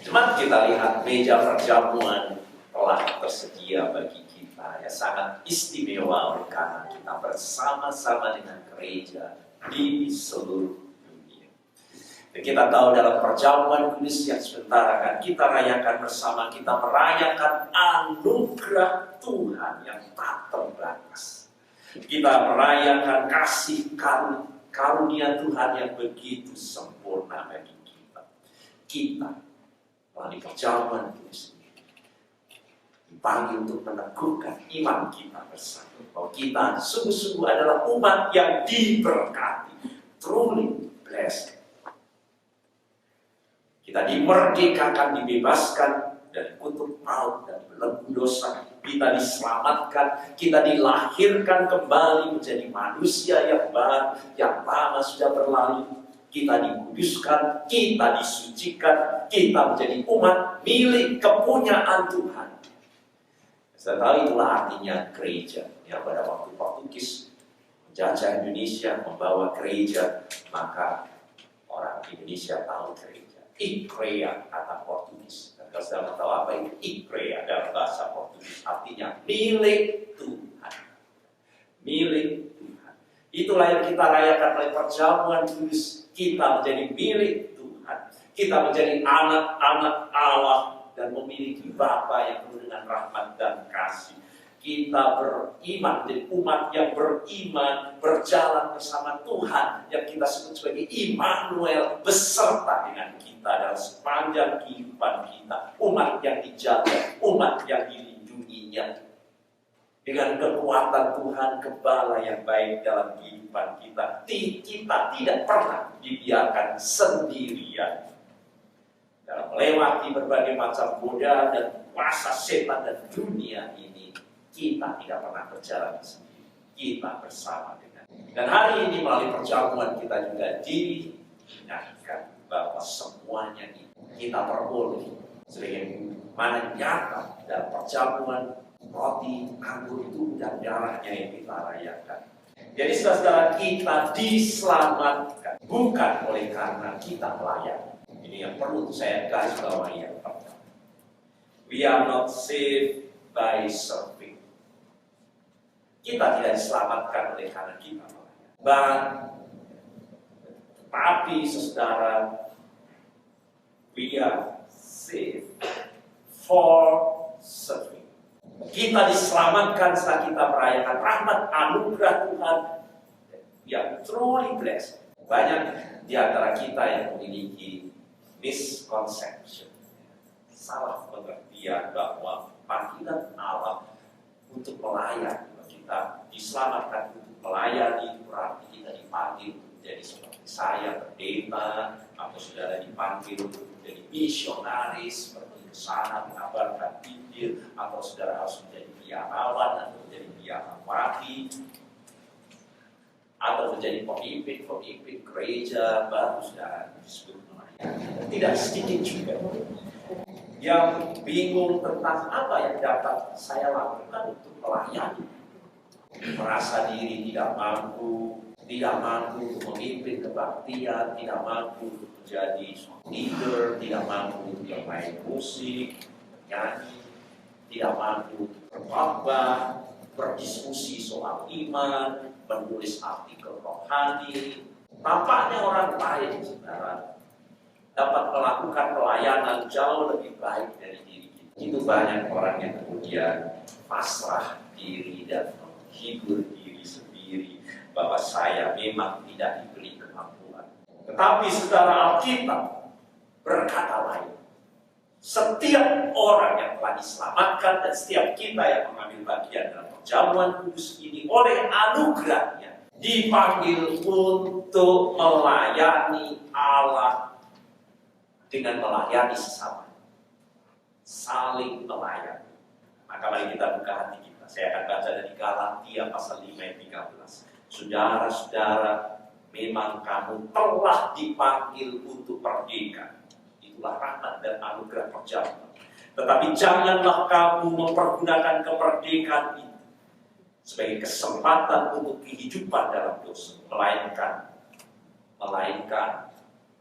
Cuman kita lihat meja perjamuan telah tersedia bagi kita, ya sangat istimewa karena kita bersama-sama dengan gereja di seluruh dunia. Dan kita tahu dalam perjamuan kudus yang sebentar akan kita rayakan bersama, kita merayakan anugerah Tuhan yang tak terbatas. Kita merayakan kasih karunia Tuhan yang begitu sempurna bagi kita. Kita melalui perjamuan kudus ini dipanggil untuk meneguhkan iman kita bersama, bahwa kita sungguh-sungguh adalah umat yang diberkati, truly blessed. Kita dimerdekakan, dibebaskan dari kutuk maut dan belenggu dosa. Kita diselamatkan, kita dilahirkan kembali menjadi manusia yang baru, yang lama sudah berlalu. Kita dikuduskan, kita disucikan, kita menjadi umat milik kepunyaan Tuhan. Saya tahu itulah artinya gereja. Ya, pada waktu Portugis menjajah Indonesia, membawa gereja, maka orang Indonesia tahu gereja. Igreja kata Portugis. Dan kalau sudah tahu apa itu igreja dalam bahasa Portugis, artinya milik Tuhan. Milik Tuhan. Itulah yang kita rayakan oleh perjamuan kudus. Kita menjadi milik Tuhan. Kita menjadi anak-anak Allah dan memiliki Bapa yang penuh dengan rahmat dan kasih. Kita beriman, menjadi umat yang beriman, berjalan bersama Tuhan yang kita sebut sebagai Immanuel, beserta dengan kita dalam sepanjang kehidupan kita. Umat yang dijaga, umat yang dilindunginya. Dengan kekuatan Tuhan, Gembala yang baik dalam kehidupan kita. Kita tidak pernah dibiarkan sendirian. Dalam melewati berbagai macam godaan dan kuasa setan dan dunia ini, kita tidak pernah berjalan sendiri. Kita bersama dengan. Dan hari ini melalui perjamuan kita juga diingatkan bahwa semuanya ini kita peroleh sebagaimana nyata dalam perjamuan roti, anggur itu dan darahnya yang kita rayakan. Jadi saudara, kita diselamatkan bukan oleh karena kita melayani. Ini yang perlu saya garis bawahi yang pertama. We are not saved by serving. Kita tidak diselamatkan oleh karena kita melayani. Tapi saudara, we are saved for serving. Kita diselamatkan saat kita merayakan rahmat anugerah Tuhan yang truly blessed. Banyak di antara kita yang memiliki misconception, salah pengertian bahwa panggilan Allah untuk melayani, kita diselamatkan untuk melayani, berarti kita dipanggil untuk menjadi seperti saya, pendeta, atau saudara dipanggil untuk menjadi misionaris, sana mengabarkan Injil, atau saudara harus menjadi biarawan atau menjadi biarawati, atau menjadi pemimpin gereja baru saudara disebut melayani. Tidak sedikit juga yang bingung tentang apa yang dapat saya lakukan untuk melayani, merasa diri tidak mampu untuk memimpin kebaktian, tidak mampu untuk menjadi leader, tidak mampu untuk bermain musik, nyanyi, tidak mampu untuk berkhotbah, berdiskusi soal iman, menulis artikel rohani. Tampaknya orang lain, saudara, dapat melakukan pelayanan jauh lebih baik dari diri kita. Itu banyak orang yang kemudian pasrah diri dan menghibur diri sendiri bahwa saya memang tidak diberi kemampuan. Tetapi saudara, Alkitab berkata lain. Setiap orang yang telah diselamatkan dan setiap kita yang mengambil bagian dalam perjamuan kudus ini oleh anugerahnya dipanggil untuk melayani Allah dengan melayani sesama, saling melayani. Maka mari kita buka hati kita. Saya akan baca dari Galatia pasal 5 ayat 13. Saudara-saudara, memang kamu telah dipanggil untuk merdeka. Itulah rahmat dan anugerah perjamuan. Tetapi janganlah kamu mempergunakan kemerdekaan itu sebagai kesempatan untuk kehidupan dalam dosa. Melainkan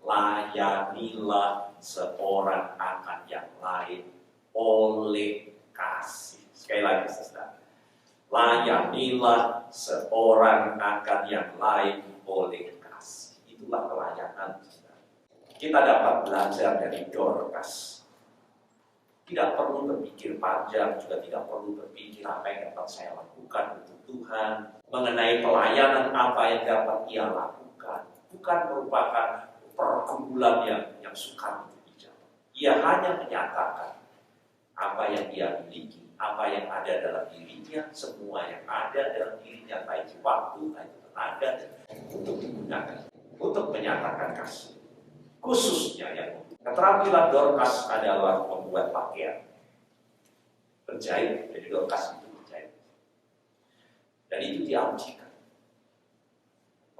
layanilah seorang akan yang lain oleh kasih. Sekali lagi, saudara. Layanilah seorang akan yang lain oleh kasih. Itulah pelayanan. Kita dapat belajar dari Dorcas. Tidak perlu berpikir panjang, juga tidak perlu berpikir apa yang dapat saya lakukan untuk Tuhan. Mengenai pelayanan apa yang dapat ia lakukan. Bukan merupakan pergumulan yang sukar untuk dijawab. Ia hanya menyatakan apa yang dia miliki, apa yang ada dalam dirinya, semua yang ada dalam dirinya, baik waktu, baik tenaga, untuk digunakan, untuk menyatakan kasih. Khususnya yang keterampilan Dorcas adalah membuat pakaian, penjahit. Jadi Dorcas itu penjahit, dan itu diajikan.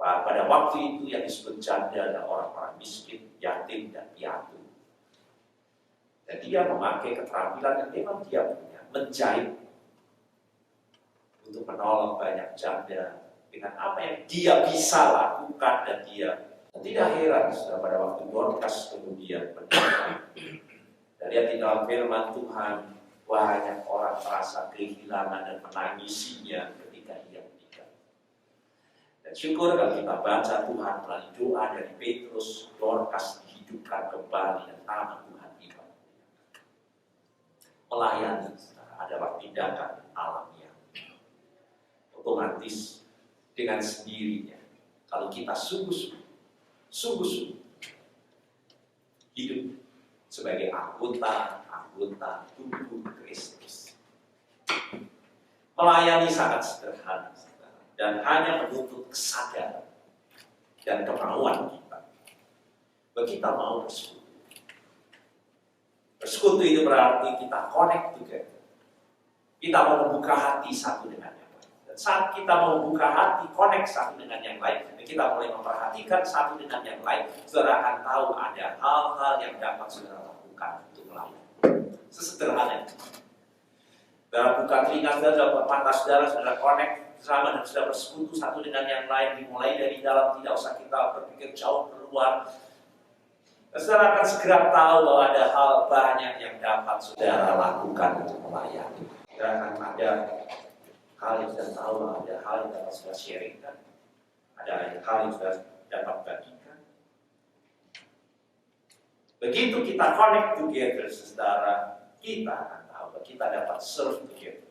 Pada waktu itu yang disebut janda adalah orang-orang miskin, yatim, dan piatu. Dan dia memakai keterampilan yang memang dia punya, menjahit, untuk menolong banyak janda dengan apa yang dia bisa lakukan. Dan dia tidak heran pada waktu Dorcas kemudian meninggal. Dan lihat di dalam firman Tuhan, banyak orang merasa kehilangan dan menangisinya ketika dia meninggal. Dan syukur kalau kita baca Tuhan melalui doa dari Petrus, Dorcas dihidupkan kembali dan nama Tuhan dipakai. Melayani adalah tindakan alamiah. Otomatis dengan sendirinya, kalau kita sungguh-sungguh hidup sebagai anggota tubuh Kristus. Melayani sangat sederhana dan hanya menuntut kesadaran dan kemauan kita. Kita mau bersekutu. Bersekutu itu berarti kita connect together. Kita mau membuka hati satu dengan yang lain. Dan saat kita mau membuka hati, connect satu dengan yang lain, dan kita mulai memperhatikan satu dengan yang lain, saudara akan tahu ada hal-hal yang dapat saudara lakukan untuk melayani. Sesederhana itu. Saudara buka telinga saudara, mata saudara connect sama dan saudara bersekutu satu dengan yang lain, dimulai dari dalam, tidak usah kita berpikir jauh keluar. Saudara akan segera tahu bahwa ada hal banyak yang dapat saudara lakukan untuk melayani. Saudara akan ada hal yang saudara tahu, ada hal yang dapat saudara sharingkan, ada hal yang saudara dapat bagikan. Begitu kita connect together, saudara, kita akan tahu bahwa kita dapat serve together.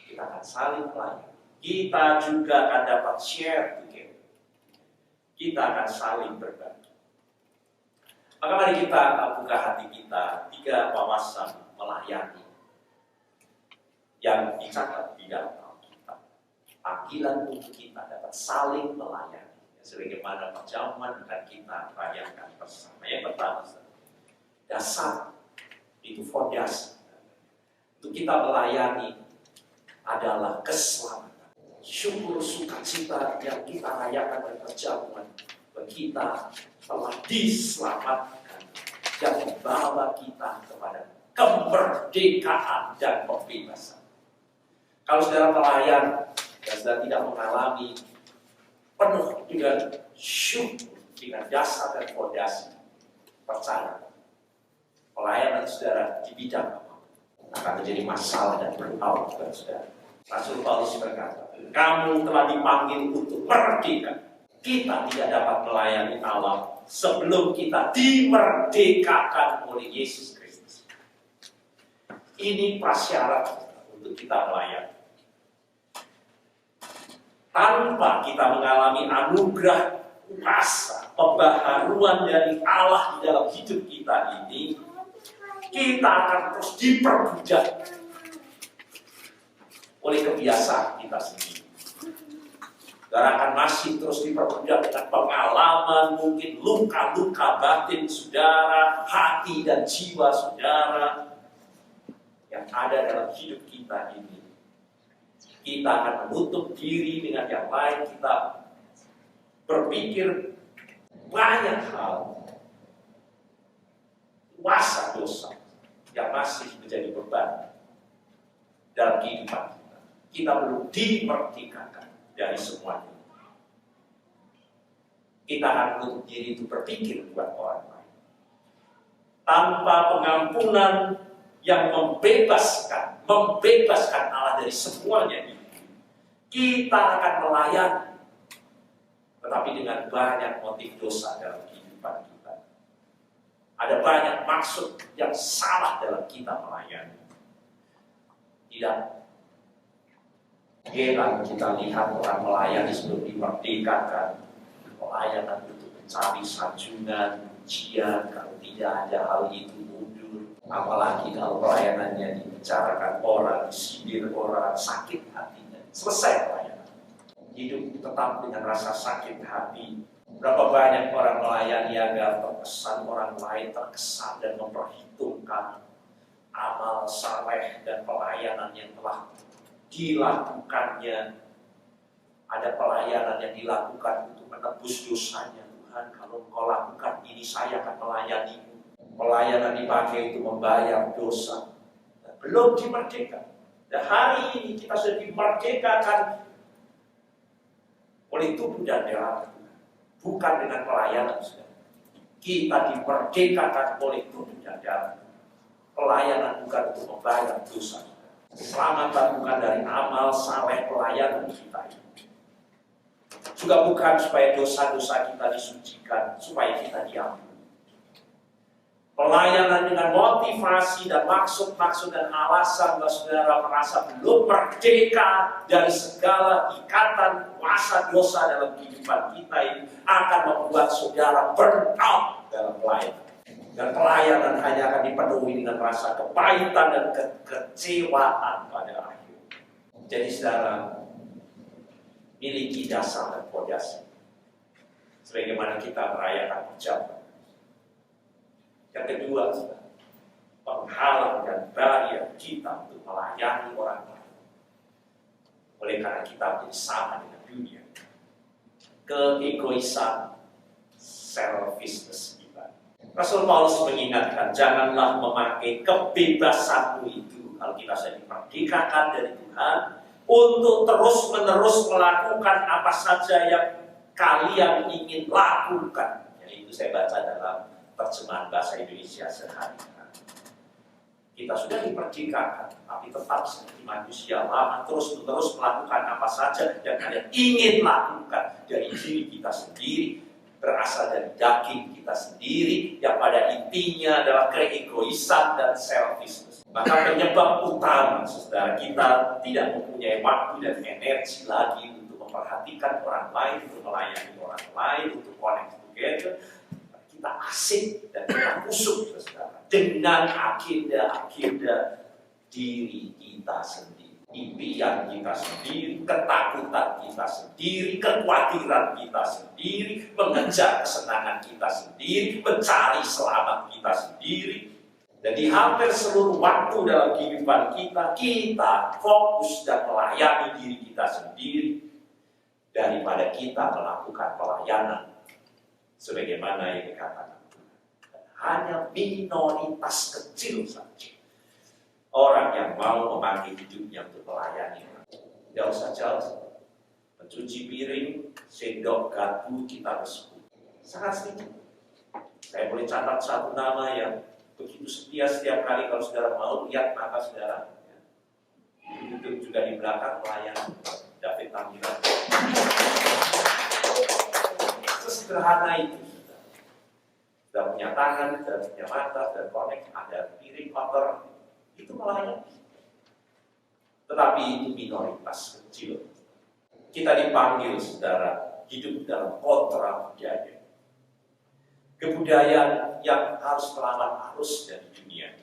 Kita akan saling melayani. Kita juga akan dapat share together. Kita akan saling berbagi. Maka mari kita buka hati kita, 3 wawasan melayani yang dicatat di dalam Alkitab. Panggilan untuk kita dapat saling melayani. Sebagaimana perjamuan akan kita rayakan bersama. Yang pertama, dasar itu fondasi untuk kita melayani adalah keselamatan. Syukur sukacita yang kita rayakan pada perjamuan, kita telah diselamatkan dan membawa kita kepada kemerdekaan dan pembebasan. Kalau saudara pelayan dan saudara tidak mengalami penuh dengan syukur, dengan dasar dan fondasi, percaya pelayanan saudara di bidang apa akan menjadi masalah dan berlaut bagi saudara. Rasul Paulus berkata, kamu telah dipanggil untuk merdeka. Kita tidak dapat melayani Allah sebelum kita dimerdekakan oleh Yesus Kristus. Ini prasyarat untuk kita melayani. Tanpa kita mengalami anugerah, kuasa, pembaharuan dari Allah di dalam hidup kita ini, kita akan terus diperbudak oleh kebiasaan kita sendiri. Saudara akan masih terus diperbudak dengan pengalaman, mungkin luka-luka batin saudara, hati dan jiwa saudara yang ada dalam hidup kita ini. Kita akan menutup diri dengan yang lain, kita berpikir banyak hal, kuasa dosa yang masih menjadi beban dalam kehidupan kita. Kita belum dimerdekakan dari semuanya. Kita akan menutup diri untuk berpikir buat orang lain. tanpa pengampunan yang membebaskan Allah dari semuanya itu, kita akan melayani, tetapi dengan banyak motif dosa dalam kehidupan kita. Ada banyak maksud yang salah dalam kita melayani. Tidak heran kita lihat orang melayani sebelum dimerdekakan, pelayanan untuk mencari sanjungan, ujian, kalau tidak ada hal itu mundur. Apalagi kalau pelayanannya dibicarakan orang, disindir orang, sakit hatinya. Selesai pelayanan. Hidup tetap dengan rasa sakit hati. Berapa banyak orang melayani agar terkesan orang lain terkesan dan memperhitungkan amal saleh dan pelayanan yang telah dilakukannya. Ada pelayanan yang dilakukan untuk menebus dosanya. Tuhan, kalau Engkau lakukan ini, saya akan melayanimu. Pelayanan dipakai itu membayar dosa. Dan belum dimerdekakan. Dan hari ini kita sudah dimerdekakan oleh tubuh dan darah Tuhan. Bukan dengan pelayanan. Kita dimerdekakan oleh tubuh dan darah. Pelayanan bukan untuk membayar dosa. Keselamatan bukan dari amal saleh pelayanan kita ini. Juga bukan supaya dosa-dosa kita disucikan, supaya kita diampuni. Pelayanan dengan motivasi dan maksud-maksud dan alasan bahwa saudara merasa belum merdeka dari segala ikatan kuasa dosa dalam kehidupan kita ini akan membuat saudara burn out dalam pelayanan. Dan pelayanan hanya akan dipenuhi dengan rasa kepahitan dan kekecewaan pada akhir. Jadi saudara, miliki dasar dan fondasi. Sebagaimana kita merayakan perjamuan. Yang kedua, penghalang dan barrier kita untuk melayani orang lain. Oleh karena kita menjadi sama dengan dunia. Keegoisan, selfishness kita. Rasul Paulus mengingatkan, janganlah memakai kebebasanmu itu, kalau kita sudah dimerdekakan dari Tuhan, untuk terus-menerus melakukan apa saja yang kalian ingin lakukan. Jadi itu saya baca dalam terjemahan bahasa Indonesia sehari-hari. Kita sudah dimerdekakan, tapi tetap seperti manusia lama terus-menerus melakukan apa saja yang kalian ingin lakukan dari diri kita sendiri, berasal dari daging kita sendiri, yang pada intinya adalah keegoisan dan selfishness. Maka penyebab utama, saudara, kita tidak mempunyai waktu dan energi lagi untuk memperhatikan orang lain, untuk melayani orang lain, untuk connect together. Kita asik dan kita kusuk, saudara, dengan agenda-agenda diri kita sendiri, impian kita sendiri, ketakutan kita sendiri, kekhawatiran kita sendiri, mengejar kesenangan kita sendiri, mencari selamat kita sendiri. Jadi hampir seluruh waktu dalam kehidupan kita fokus dan melayani diri kita sendiri daripada kita melakukan pelayanan sebagaimana yang dikatakan. Hanya minoritas kecil saja orang yang mau memakai hidupnya untuk melayani. Tidak usah jauh. Mencuci piring, sendok, garpu, kita bersekutu. Sangat sedikit. Saya boleh catat satu nama yang begitu setia setiap kali kalau saudara mau lihat mata saudara. Itu juga di belakang pelayan David Tampilan. Sesederhana itu sudah. Sudah punya tangan, sudah punya mata, sudah connect, ada piring kotor. Itu melayani. Tetapi itu minoritas kecil. Kita dipanggil saudara hidup dalam kontra budaya. Kebudayaan yang harus melawan arus dari dunia,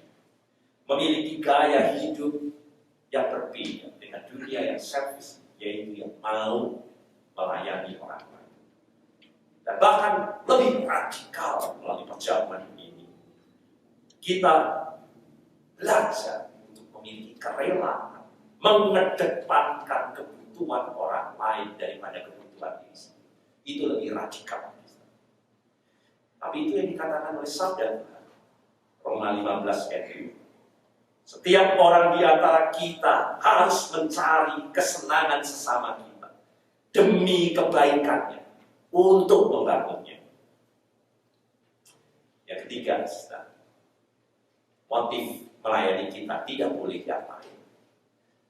memiliki gaya hidup yang berbeda dengan dunia yang selfish, yaitu yang mau melayani orang lain. Dan bahkan lebih radikal melalui perjamuan ini, kita belajar untuk memiliki kerelaan, mengedepankan kebutuhan orang lain daripada kebutuhan diri sendiri. Itu lebih radikal. Tapi itu yang dikatakan oleh sabda Tuhan. Roma 15 ayat 2. Setiap orang di antara kita harus mencari kesenangan sesama kita demi kebaikannya untuk membangunnya. Yang ketiga, Motif melayani kita tidak boleh yang lain.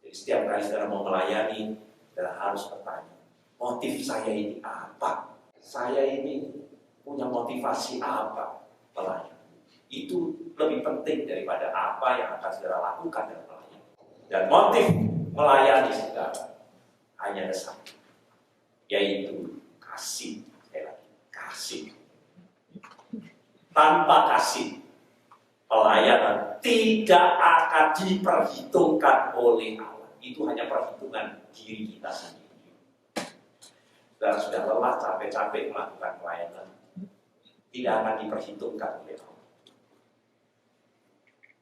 Jadi setiap kali saudara mau melayani, saudara harus bertanya, motif saya ini apa? Saya ini punya motivasi apa melayani? Itu lebih penting daripada apa yang akan saudara lakukan dalam melayani. Dan motif melayani saudara hanya ada satu, yaitu kasih. Kasih. Tanpa kasih, pelayanan tidak akan diperhitungkan oleh Allah. Itu hanya perhitungan diri kita sendiri. Saudara sudah lelah, capek-capek melakukan pelayanan, tidak akan diperhitungkan oleh Allah.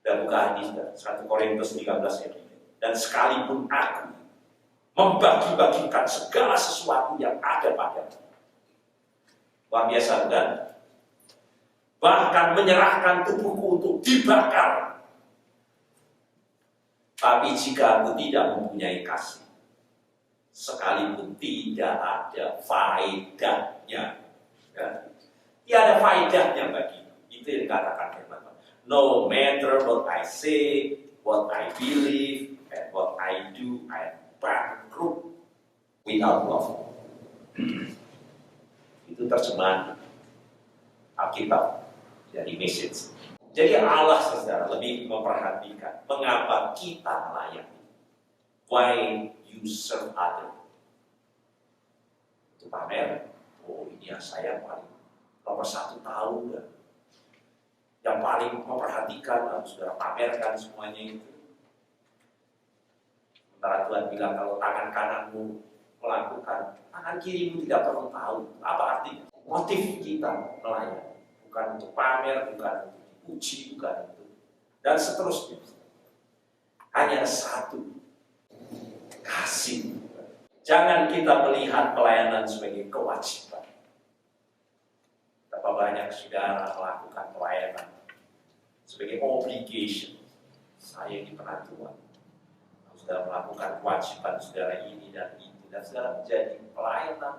Dan buka hadis 1 Korintus 13 ayat 3. Dan sekalipun aku membagi-bagikan segala sesuatu yang ada padaku, luar biasa, dan bahkan menyerahkan tubuhku untuk dibakar, tapi jika aku tidak mempunyai kasih, sekalipun tidak ada faedahnya. Ya. Tidak ada faedahnya bagi itu yang dikatakan firman. No matter what I say, what I believe, and what I do, I am bankrupt without love. Itu terjemahan Alkitab dari Message. Jadi Allah, saudara, lebih memperhatikan mengapa kita melayani. Why you serve others? Itu pamer. Oh, ini yang saya paling nomor 1 tahu ya. Yang paling memperhatikan, harus saudara pamerkan semuanya itu. Sementara Tuhan bilang kalau tangan kananmu melakukan, tangan kirimu tidak perlu tahu. Apa artinya? Motif kita melayani bukan untuk pamer, bukan untuk dipuji, bukan untuk, dan seterusnya. Hanya satu, kasih. Jangan kita melihat pelayanan sebagai kewajiban. Berapa banyak saudara melakukan pelayanan sebagai obligation. Saya ini pernah Tuhan. Saudara melakukan kewajiban saudara ini dan itu, dan saudara menjadi pelayanan,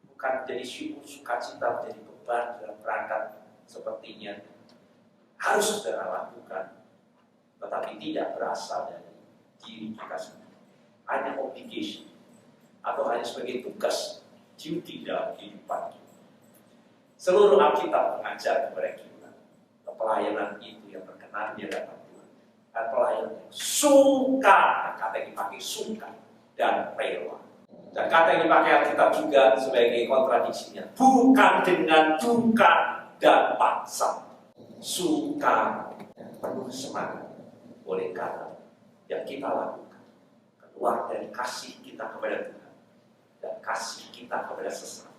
bukan menjadi syukur, sukacita, menjadi beban dalam berangkat sepertinya. Harus saudara lakukan, tetapi tidak berasal dari diri kita sendiri. Hanya obligation, atau hanya sebagai tugas, duty dalam kehidupan kita. Seluruh Alkitab mengajar kepada kita, pelayanan itu yang berkenan di hadapan Tuhan. Dan pelayanan yang suka, kata yang dipakai suka dan rela. Dan kata yang dipakai Alkitab juga sebagai kontradiksinya, bukan dengan duka dan paksa, suka dan penuh semangat. Oleh karena yang kita lakukan keluar dari kasih kita kepada Tuhan dan kasih kita kepada sesama,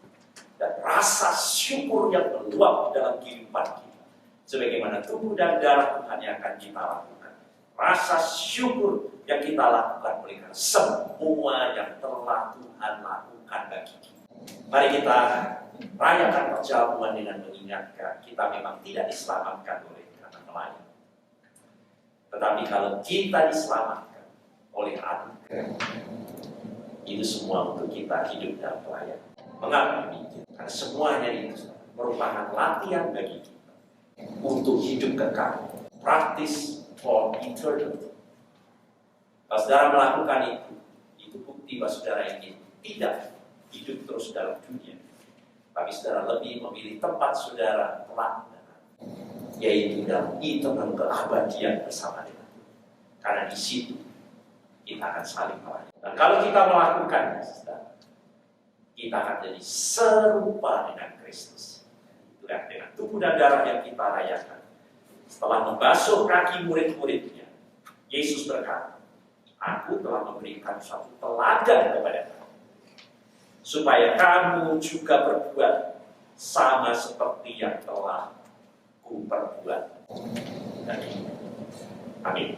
dan rasa syukur yang meluap di dalam kehidupan kita, sebagaimana tubuh dan darah Tuhan yang akan kita lakukan. Rasa syukur yang kita lakukan berikan semua yang telah Tuhan lakukan bagi kita. Mari kita rayakan perjamuan dengan mengingatkan kita memang tidak diselamatkan oleh karena melayani. Tetapi kalau kita diselamatkan oleh anugerah, itu semua untuk kita hidup dalam pelayanan. Mengapa demikian? Karena semuanya itu merupakan latihan bagi kita untuk hidup kekal, praktis for eternity. Kalau saudara melakukan itu bukti bahwa saudara ingin tidak hidup terus dalam dunia, tapi saudara lebih memilih tempat saudara kelak, yaitu dalam eternal keabadian bersama dengan Tuhan. Karena di situ kita akan saling melayani. Dan kalau kita melakukannya, saudara, kita akan jadi serupa dengan Kristus. Itulah dengan tubuh dan darah yang kita rayakan. Setelah membasuh kaki murid-muridnya, Yesus berkata, aku telah memberikan suatu teladan kepada kamu, supaya kamu juga berbuat sama seperti yang telah kuperbuat. Amin.